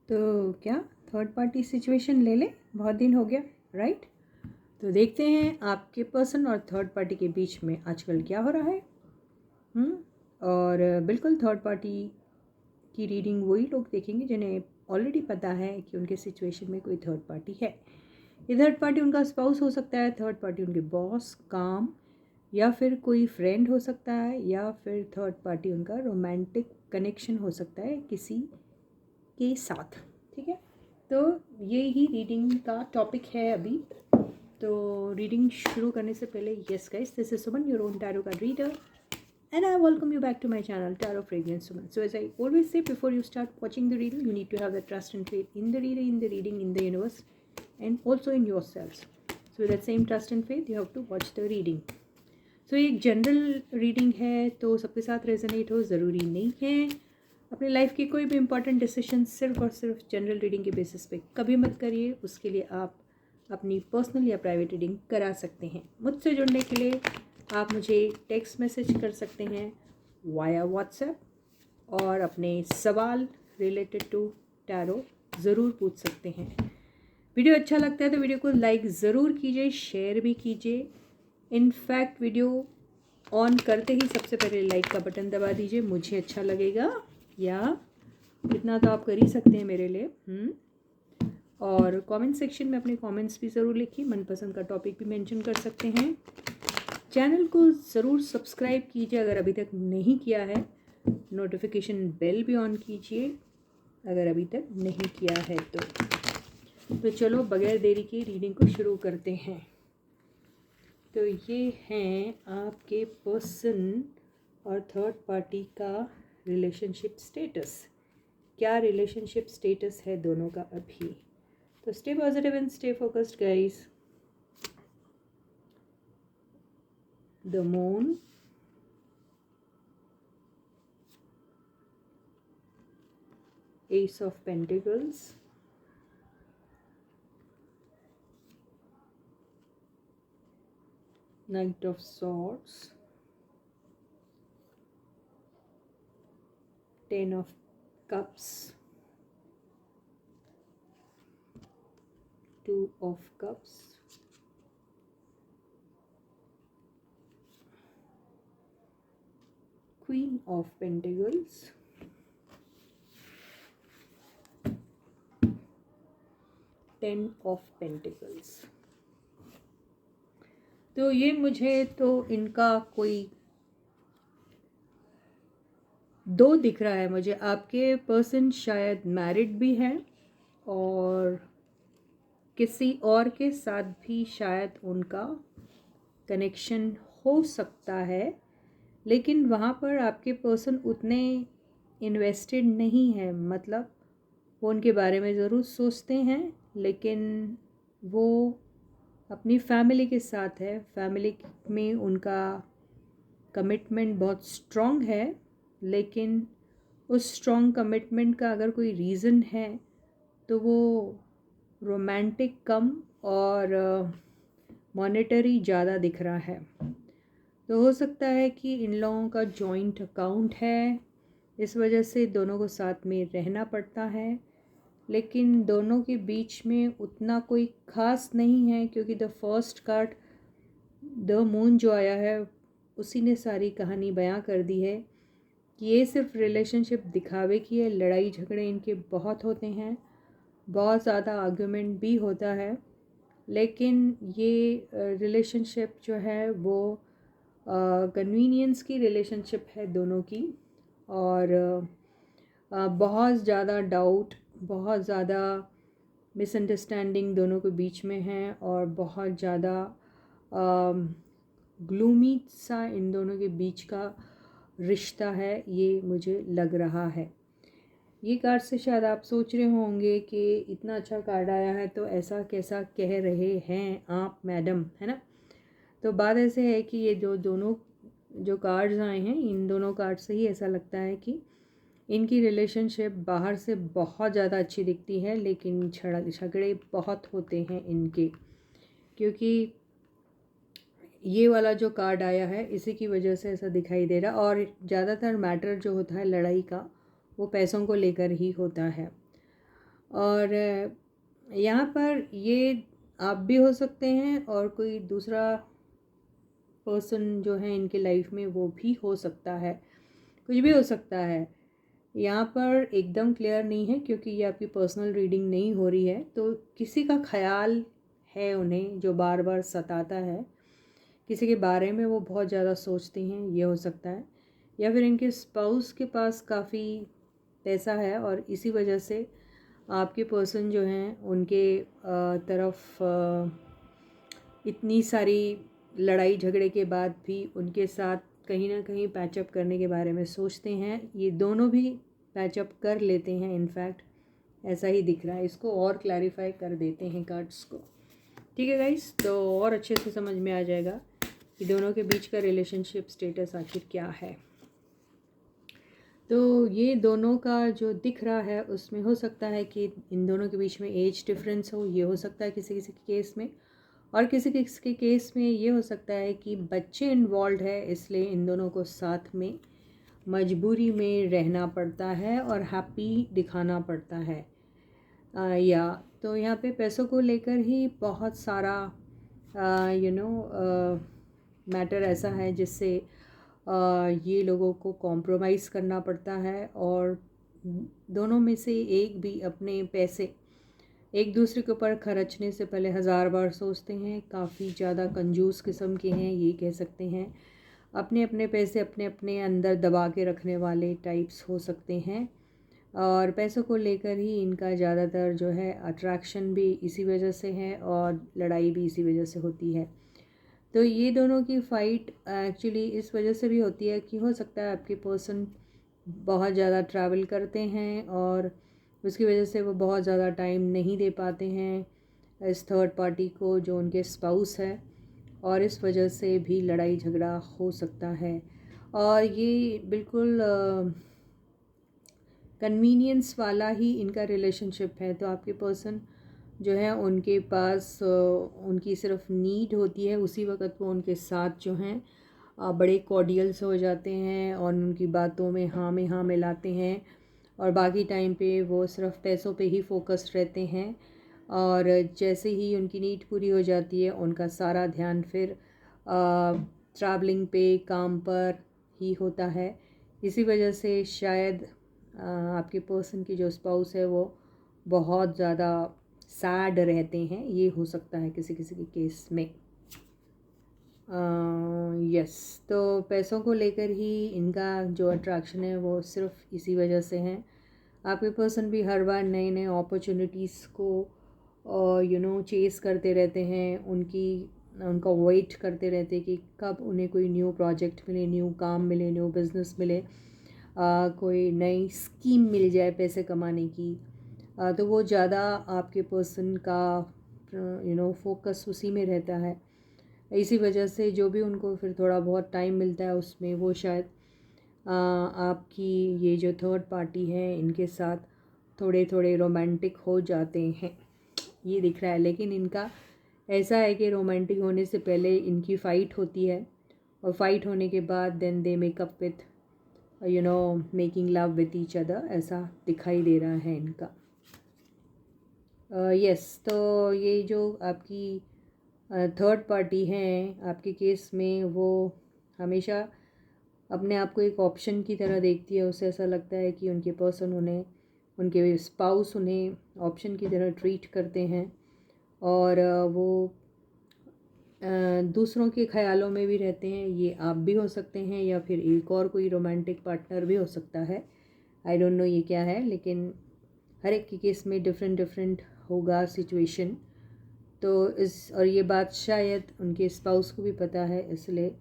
तो क्या third party situation ले ले, बहुत दिन हो गया, राइट। तो देखते हैं आपके पर्सन और थर्ड पार्टी के बीच में आजकल क्या हो रहा है। और बिल्कुल थर्ड पार्टी की रीडिंग वही लोग देखेंगे जिन्हें ऑलरेडी पता है कि उनके सिचुएशन में कोई थर्ड पार्टी है। ये थर्ड पार्टी उनका स्पाउस हो सकता है, थर्ड पार्टी उनके बॉस, काम, या फिर कोई फ्रेंड हो सकता है, या फिर थर्ड पार्टी उनका रोमांटिक कनेक्शन हो सकता है किसी के साथ। ठीक है, तो ये ही रीडिंग का टॉपिक है अभी। तो रीडिंग शुरू करने से पहले, yes guys, this is Suman, your own tarot card reader, and I welcome you back to my channel, Tarot Fragrance Suman. So as I always say, before you start watching the reading, you need to have the trust and faith in the reader, in the reading, in the universe, and also in yourselves. So with that same trust and faith, you have to watch the reading. So एक general reading है, तो सबके साथ resonate हो ज़रूरी नहीं है। अपनी लाइफ की कोई भी इंपॉर्टेंट डिसीजन सिर्फ और सिर्फ जनरल रीडिंग के बेसिस पे कभी मत करिए। उसके लिए आप अपनी पर्सनल या प्राइवेट रीडिंग करा सकते हैं। मुझसे जुड़ने के लिए आप मुझे टेक्स्ट मैसेज कर सकते हैं वाया व्हाट्सएप, और अपने सवाल रिलेटेड टू टैरो ज़रूर पूछ सकते हैं। वीडियो अच्छा लगता है तो वीडियो को लाइक ज़रूर कीजिए, शेयर भी कीजिए। इनफैक्ट वीडियो ऑन करते ही सबसे पहले लाइक का बटन दबा दीजिए, मुझे अच्छा लगेगा। या इतना तो आप कर ही सकते हैं मेरे लिए। और कमेंट सेक्शन में अपने कमेंट्स भी ज़रूर लिखिए, मनपसंद का टॉपिक भी मेंशन कर सकते हैं। चैनल को ज़रूर सब्सक्राइब कीजिए अगर अभी तक नहीं किया है, नोटिफिकेशन बेल भी ऑन कीजिए अगर अभी तक नहीं किया है तो चलो बगैर देरी के रीडिंग को शुरू करते हैं। तो ये हैं आपके पर्सन और थर्ड पार्टी का रिलेशनशिप स्टेटस। क्या रिलेशनशिप स्टेटस है दोनों का अभी? तो stay positive and stay focused guys. The moon, Ace of Pentacles, Knight of Swords, Ten of Cups, Two of Cups, Queen of Pentacles, Ten of Pentacles। तो ये मुझे तो इनका कोई दो दिख रहा है मुझे। आपके पर्सन शायद मैरिड भी है और किसी और के साथ भी शायद उनका कनेक्शन हो सकता है, लेकिन वहाँ पर आपके पर्सन उतने इन्वेस्टेड नहीं है। मतलब वो उनके बारे में ज़रूर सोचते हैं, लेकिन वो अपनी फैमिली के साथ है। फैमिली में उनका कमिटमेंट बहुत स्ट्रॉन्ग है, लेकिन उस स्ट्रॉन्ग कमिटमेंट का अगर कोई रीज़न है तो वो रोमांटिक कम और मॉनेटरी ज़्यादा दिख रहा है। तो हो सकता है कि इन लोगों का जॉइंट अकाउंट है, इस वजह से दोनों को साथ में रहना पड़ता है, लेकिन दोनों के बीच में उतना कोई ख़ास नहीं है, क्योंकि the first card the moon जो आया है उसी ने सारी कहानी बयां कर दी है कि ये सिर्फ रिलेशनशिप दिखावे की है। लड़ाई झगड़े इनके बहुत होते हैं, बहुत ज़्यादा आर्गुमेंट भी होता है, लेकिन ये रिलेशनशिप जो है वो कन्वीनियंस की रिलेशनशिप है दोनों की। और बहुत ज़्यादा डाउट, बहुत ज़्यादा मिसअंडरस्टैंडिंग दोनों के बीच में है, और बहुत ज़्यादा ग्लूमी सा इन दोनों के बीच का रिश्ता है, ये मुझे लग रहा है। ये कार्ड से शायद आप सोच रहे होंगे कि इतना अच्छा कार्ड आया है तो ऐसा कैसा कह रहे हैं आप मैडम, है ना। तो बात ऐसे है कि ये दोनों जो कार्ड्स आए हैं, इन दोनों कार्ड से ही ऐसा लगता है कि इनकी रिलेशनशिप बाहर से बहुत ज़्यादा अच्छी दिखती है, लेकिन झगड़े बहुत होते हैं इनके। क्योंकि ये वाला जो कार्ड आया है इसी की वजह से ऐसा दिखाई दे रहा, और ज़्यादातर मैटर जो होता है लड़ाई का वो पैसों को लेकर ही होता है। और यहाँ पर ये आप भी हो सकते हैं और कोई दूसरा पर्सन जो है इनके लाइफ में वो भी हो सकता है, कुछ भी हो सकता है। यहाँ पर एकदम क्लियर नहीं है क्योंकि ये आपकी पर्सनल रीडिंग नहीं हो रही है। तो किसी का ख्याल है उन्हें जो बार बार सताता है, किसी के बारे में वो बहुत ज़्यादा सोचती हैं, ये हो सकता है। या फिर इनके स्पाउस के पास काफ़ी पैसा है और इसी वजह से आपके पर्सन जो हैं उनके तरफ इतनी सारी लड़ाई झगड़े के बाद भी उनके साथ कहीं ना कहीं पैचअप करने के बारे में सोचते हैं। ये दोनों भी पैचअप कर लेते हैं, इनफैक्ट ऐसा ही दिख रहा है। इसको और क्लैरिफाई कर देते हैं कार्ड्स को, ठीक है गाइस, तो और अच्छे से समझ में आ जाएगा कि दोनों के बीच का रिलेशनशिप स्टेटस आखिर क्या है। तो ये दोनों का जो दिख रहा है उसमें हो सकता है कि इन दोनों के बीच में एज डिफरेंस हो, ये हो सकता है किसी किसी के केस में। और किसी किसी के केस में ये हो सकता है कि बच्चे इन्वॉल्व है, इसलिए इन दोनों को साथ में मजबूरी में रहना पड़ता है और हैप्पी दिखाना पड़ता है। या तो यहाँ पे पैसों को लेकर ही बहुत सारा मैटर ऐसा है जिससे ये लोगों को कॉम्प्रोमाइज़ करना पड़ता है और दोनों में से एक भी अपने पैसे एक दूसरे के ऊपर खर्चने से पहले 1000 बार सोचते हैं। काफ़ी ज़्यादा कंजूस किस्म के हैं, ये कह सकते हैं। अपने अपने पैसे अपने अपने अंदर दबा के रखने वाले टाइप्स हो सकते हैं और पैसों को लेकर ही इनका ज़्यादातर जो है अट्रैक्शन भी इसी वजह से है और लड़ाई भी इसी वजह से होती है। तो ये दोनों की फ़ाइट एक्चुअली इस वजह से भी होती है कि हो सकता है आपके पर्सन बहुत ज़्यादा ट्रैवल करते हैं और उसकी वजह से वो बहुत ज़्यादा टाइम नहीं दे पाते हैं इस थर्ड पार्टी को जो उनके स्पाउस है, और इस वजह से भी लड़ाई झगड़ा हो सकता है। और ये बिल्कुल कन्वीनियंस वाला ही इनका रिलेशनशिप है। तो आपके पर्सन जो है उनके पास उनकी सिर्फ नीड होती है, उसी वक्त वो उनके साथ जो हैं बड़े कॉर्डियल्स हो जाते हैं और उनकी बातों में हाँ मिलाते हैं और बाकी टाइम पे वो सिर्फ पैसों पे ही फोकस्ड रहते हैं। और जैसे ही उनकी नीड पूरी हो जाती है उनका सारा ध्यान फिर ट्रैवलिंग पे, काम पर ही होता है। इसी वजह से शायद आपके पर्सन की जो स्पाउस है वो बहुत ज़्यादा सैड रहते हैं, ये हो सकता है किसी किसी के केस में। यस, तो पैसों को लेकर ही इनका जो अट्रैक्शन है वो सिर्फ इसी वजह से है। आपके पर्सन भी हर बार नए नए अपॉर्चुनिटीज़ को चेस करते रहते हैं, उनका वेट करते रहते हैं कि कब उन्हें कोई न्यू प्रोजेक्ट मिले, न्यू काम मिले, न्यू बिज़नेस मिले, कोई नई स्कीम मिल जाए पैसे कमाने की। तो वो ज़्यादा आपके पर्सन का फोकस उसी में रहता है। इसी वजह से जो भी उनको फिर थोड़ा बहुत टाइम मिलता है उसमें वो शायद आपकी ये जो थर्ड पार्टी है इनके साथ थोड़े थोड़े रोमांटिक हो जाते हैं, ये दिख रहा है। लेकिन इनका ऐसा है कि रोमांटिक होने से पहले इनकी फ़ाइट होती है और फाइट होने के बाद then they make up with making love with each other, ऐसा दिखाई दे रहा है इनका। यस, तो ये जो आपकी थर्ड पार्टी हैं आपके केस में वो हमेशा अपने आप को एक ऑप्शन की तरह देखती है। उसे ऐसा लगता है कि उनके पर्सन उन्हें, उनके स्पाउस उन्हें ऑप्शन की तरह ट्रीट करते हैं और वो दूसरों के ख्यालों में भी रहते हैं। ये आप भी हो सकते हैं या फिर एक और कोई रोमांटिक पार्टनर भी हो सकता है, आई डोंट नो ये क्या है, लेकिन हर एक के केस में डिफरेंट डिफरेंट होगा सिचुएशन। तो और ये बात शायद उनके स्पाउस को भी पता है, इसलिए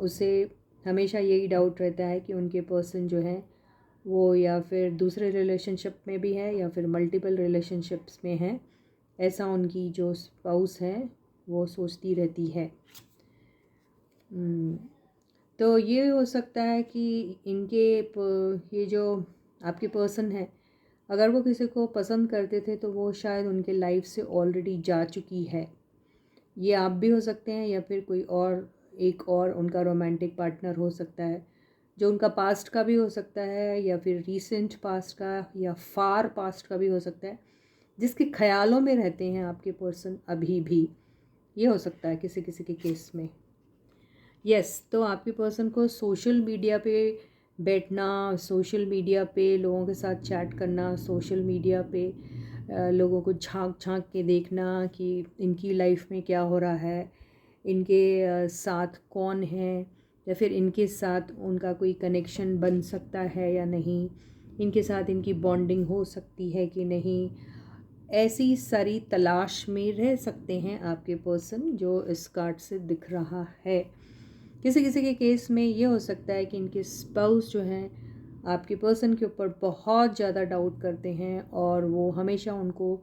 उसे हमेशा यही डाउट रहता है कि उनके पर्सन जो है वो या फिर दूसरे रिलेशनशिप में भी है या फिर मल्टीपल रिलेशनशिप्स में है, ऐसा उनकी जो स्पाउस है वो सोचती रहती है। तो ये हो सकता है कि ये जो आपके पर्सन है अगर वो किसी को पसंद करते थे तो वो शायद उनके लाइफ से ऑलरेडी जा चुकी है। ये आप भी हो सकते हैं या फिर कोई और एक और उनका रोमांटिक पार्टनर हो सकता है जो उनका पास्ट का भी हो सकता है या फिर रीसेंट पास्ट का या फार पास्ट का भी हो सकता है, जिसके ख्यालों में रहते हैं आपके पर्सन अभी भी। ये हो सकता है किसी किसी के केस में। यस, तो आपके पर्सन को सोशल मीडिया पे बैठना, सोशल मीडिया पे लोगों के साथ चैट करना, सोशल मीडिया पे लोगों को झांक झांक के देखना कि इनकी लाइफ में क्या हो रहा है, इनके साथ कौन है, या फिर इनके साथ उनका कोई कनेक्शन बन सकता है या नहीं, इनके साथ इनकी बॉन्डिंग हो सकती है कि नहीं, ऐसी सारी तलाश में रह सकते हैं आपके पर्सन जो इस कार्ड से दिख रहा है। किसी किसी के केस में ये हो सकता है कि इनके स्पाउस जो हैं आपके पर्सन के ऊपर बहुत ज़्यादा डाउट करते हैं और वो हमेशा उनको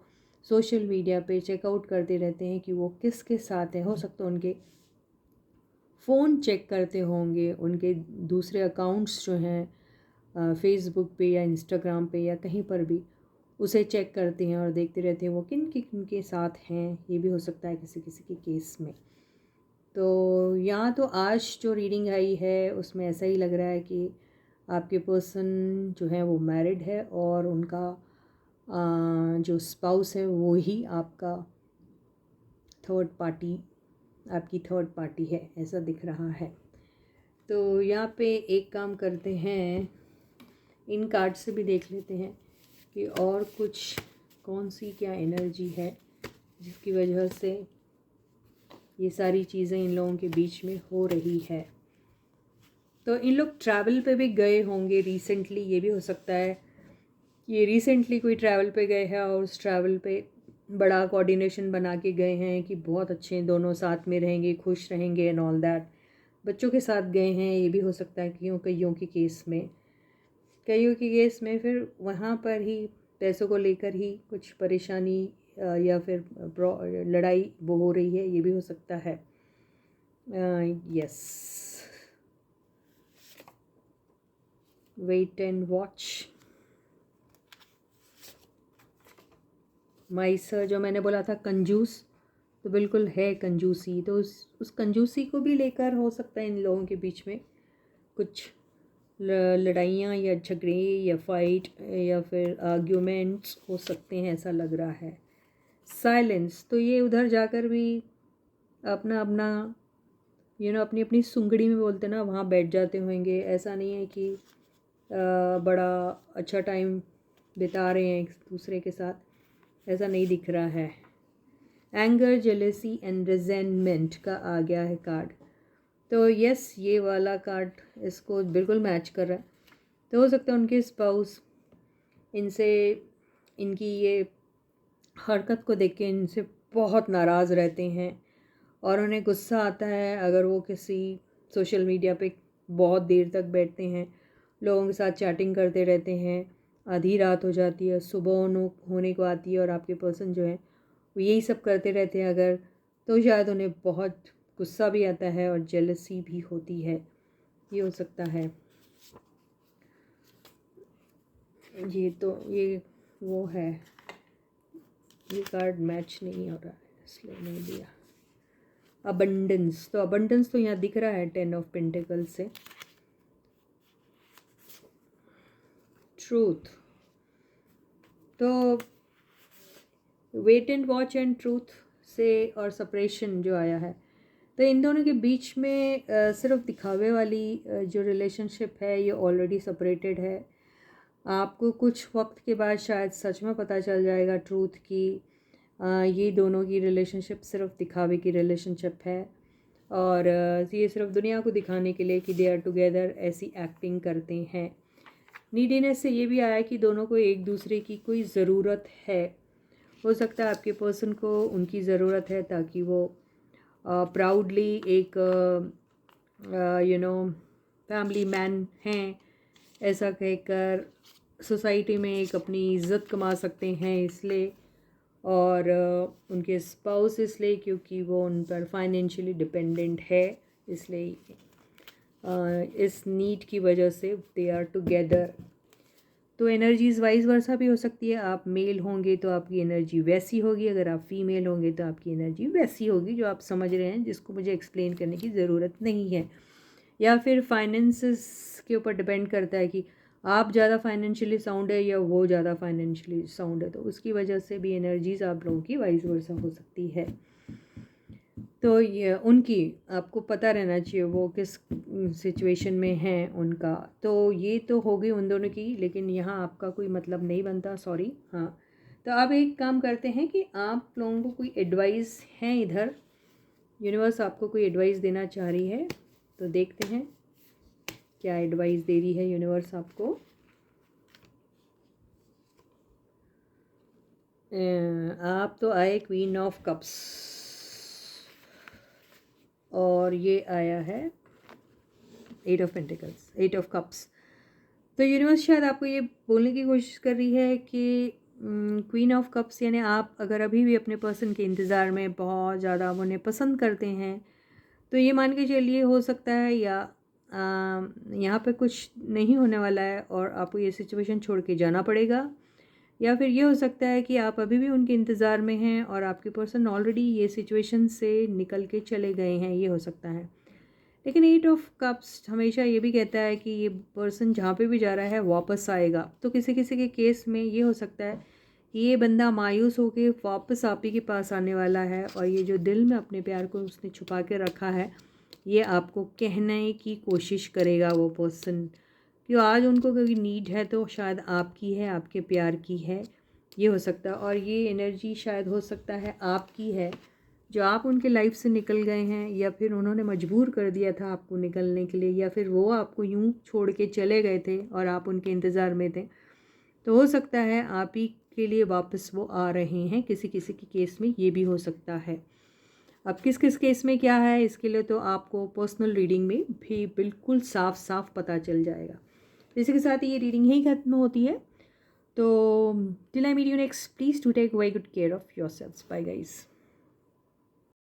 सोशल मीडिया पे चेकआउट करते रहते हैं कि वो किसके साथ हैं। हो सकता है उनके फ़ोन चेक करते होंगे, उनके दूसरे अकाउंट्स जो हैं फेसबुक पे या इंस्टाग्राम पे या कहीं पर भी, उसे चेक करते हैं और देखते रहते हैं वो किन के साथ हैं। ये भी हो सकता है किसी किसी के केस में। तो यहाँ तो आज जो रीडिंग आई है उसमें ऐसा ही लग रहा है कि आपके पर्सन जो है वो मैरिड है और उनका जो स्पाउस है वो ही आपका थर्ड पार्टी, आपकी थर्ड पार्टी है, ऐसा दिख रहा है। तो यहाँ पे एक काम करते हैं, इन कार्ड से भी देख लेते हैं कि और कुछ कौन सी क्या एनर्जी है जिसकी वजह से ये सारी चीज़ें इन लोगों के बीच में हो रही है। तो इन लोग ट्रैवल पे भी गए होंगे रिसेंटली, ये भी हो सकता है ये रिसेंटली कोई ट्रैवल पे गए हैं और उस ट्रैवल पे बड़ा कोऑर्डिनेशन बना के गए हैं कि बहुत अच्छे दोनों साथ में रहेंगे, खुश रहेंगे एंड ऑल दैट। बच्चों के साथ गए हैं, ये भी हो सकता है कईयों के केस में। कईयों के केस में फिर वहाँ पर ही पैसों को लेकर ही कुछ परेशानी या फिर लड़ाई वो हो रही है, ये भी हो सकता है। Yes, wait and watch. माइसर जो मैंने बोला था कंजूस, तो बिल्कुल है कंजूसी। तो उस कंजूसी को भी लेकर हो सकता है इन लोगों के बीच में कुछ लड़ाइयाँ या झगड़े या फाइट या फिर आर्ग्यूमेंट्स हो सकते हैं, ऐसा लग रहा है। साइलेंस, तो ये उधर जाकर भी अपना अपना अपनी अपनी सुंगड़ी में बोलते ना, वहाँ बैठ जाते होंगे। ऐसा नहीं है कि बड़ा अच्छा टाइम बिता रहे हैं एक दूसरे के साथ, ऐसा नहीं दिख रहा है। एंगर, जेलेसी एंड रिजेंटमेंट का आ गया है कार्ड। तो यस, ये वाला कार्ड इसको बिल्कुल मैच कर रहा है। तो हो सकता है उनके स्पाउस इनसे, इनकी ये हरकत को देख के इनसे बहुत नाराज़ रहते हैं और उन्हें गुस्सा आता है अगर वो किसी सोशल मीडिया पे बहुत देर तक बैठते हैं, लोगों के साथ चैटिंग करते रहते हैं, आधी रात हो जाती है, सुबह होने को आती है और आपके पर्सन जो है वो यही सब करते रहते हैं अगर, तो शायद उन्हें बहुत गुस्सा भी आता है और जेलसी भी होती है, ये हो सकता है। ये वो है, ये कार्ड मैच नहीं हो रहा है इसलिए नहीं दिया। अबंडेंस, तो अबंडेंस तो यहाँ दिख रहा है 10 ऑफ पेंटिकल से। ट्रूथ, तो wait and watch and truth से और सेपरेशन जो आया है, तो इन दोनों के बीच में सिर्फ दिखावे वाली जो रिलेशनशिप है ये ऑलरेडी सेपरेटेड है। आपको कुछ वक्त के बाद शायद सच में पता चल जाएगा ट्रूथ की ये दोनों की रिलेशनशिप सिर्फ दिखावे की रिलेशनशिप है और ये सिर्फ दुनिया को दिखाने के लिए कि दे आर टुगेदर ऐसी एक्टिंग करते हैं। नीडीनेस से ये भी आया कि दोनों को एक दूसरे की कोई ज़रूरत है। हो सकता है आपके पर्सन को उनकी ज़रूरत है ताकि वो प्राउडली एक फैमिली मैन हैं ऐसा कहकर सोसाइटी में एक अपनी इज़्ज़त कमा सकते हैं इसलिए, और उनके स्पाउस इसलिए क्योंकि वो उन पर फाइनेंशियली डिपेंडेंट है, इसलिए इस नीड की वजह से दे आर टुगेदर। तो एनर्जीज़ वाइज वर्सा भी हो सकती है। आप मेल होंगे तो आपकी एनर्जी वैसी होगी, अगर आप फीमेल होंगे तो आपकी एनर्जी वैसी होगी, जो आप समझ रहे हैं, जिसको मुझे एक्सप्लेन करने की ज़रूरत नहीं है। या फिर फाइनेंसेस के ऊपर डिपेंड करता है कि आप ज़्यादा फाइनेंशियली साउंड है या वो ज़्यादा फाइनेंशियली साउंड है, तो उसकी वजह से भी एनर्जीज आप लोगों की वाइस वर्सा हो सकती है। तो ये उनकी आपको पता रहना चाहिए वो किस सिचुएशन में हैं उनका। तो ये तो हो गई उन दोनों की, लेकिन यहाँ आपका कोई मतलब नहीं बनता, सॉरी। हाँ, तो आप एक काम करते हैं कि आप लोगों को कोई एडवाइस है इधर, यूनिवर्स आपको कोई एडवाइस देना चाह रही है, तो देखते हैं क्या एडवाइस दे रही है यूनिवर्स आपको। आप तो आए क्वीन ऑफ कप्स और ये आया है 8 ऑफ पेंटिकल्स, 8 ऑफ कप्स। तो यूनिवर्स शायद आपको ये बोलने की कोशिश कर रही है कि क्वीन ऑफ कप्स यानी आप अगर अभी भी अपने पर्सन के इंतज़ार में बहुत ज़्यादा उन्हें पसंद करते हैं, तो ये मान के चलिए हो सकता है या यहाँ पे कुछ नहीं होने वाला है और आपको ये सिचुएशन छोड़ के जाना पड़ेगा, या फिर ये हो सकता है कि आप अभी भी उनके इंतज़ार में हैं और आपके पर्सन ऑलरेडी ये सिचुएशन से निकल के चले गए हैं, ये हो सकता है। लेकिन 8 ऑफ कप्स हमेशा ये भी कहता है कि ये पर्सन जहाँ पे भी जा रहा है वापस आएगा। तो किसी किसी के केस में ये हो सकता है कि ये बंदा मायूस होकर वापस आप ही के पास आने वाला है, और ये जो दिल में अपने प्यार को उसने छुपा के रखा है ये आपको कहने की कोशिश करेगा वो पर्सन, कि आज उनको कोई नीड है तो शायद आपकी है, आपके प्यार की है, ये हो सकता है। और ये एनर्जी शायद हो सकता है आपकी है, जो आप उनके लाइफ से निकल गए हैं, या फिर उन्होंने मजबूर कर दिया था आपको निकलने के लिए, या फिर वो आपको यूं छोड़ के चले गए थे और आप उनके इंतज़ार में थे। तो हो सकता है आप ही के लिए वापस वो आ रहे हैं, किसी किसी के केस में ये भी हो सकता है। अब किस किस केस में क्या है इसके लिए तो आपको पर्सनल रीडिंग में भी बिल्कुल साफ साफ पता चल जाएगा। इसी के साथ ही ये रीडिंग यहीं खत्म होती है। तो till I meet you next, please to take very good care of your selves. Bye guys.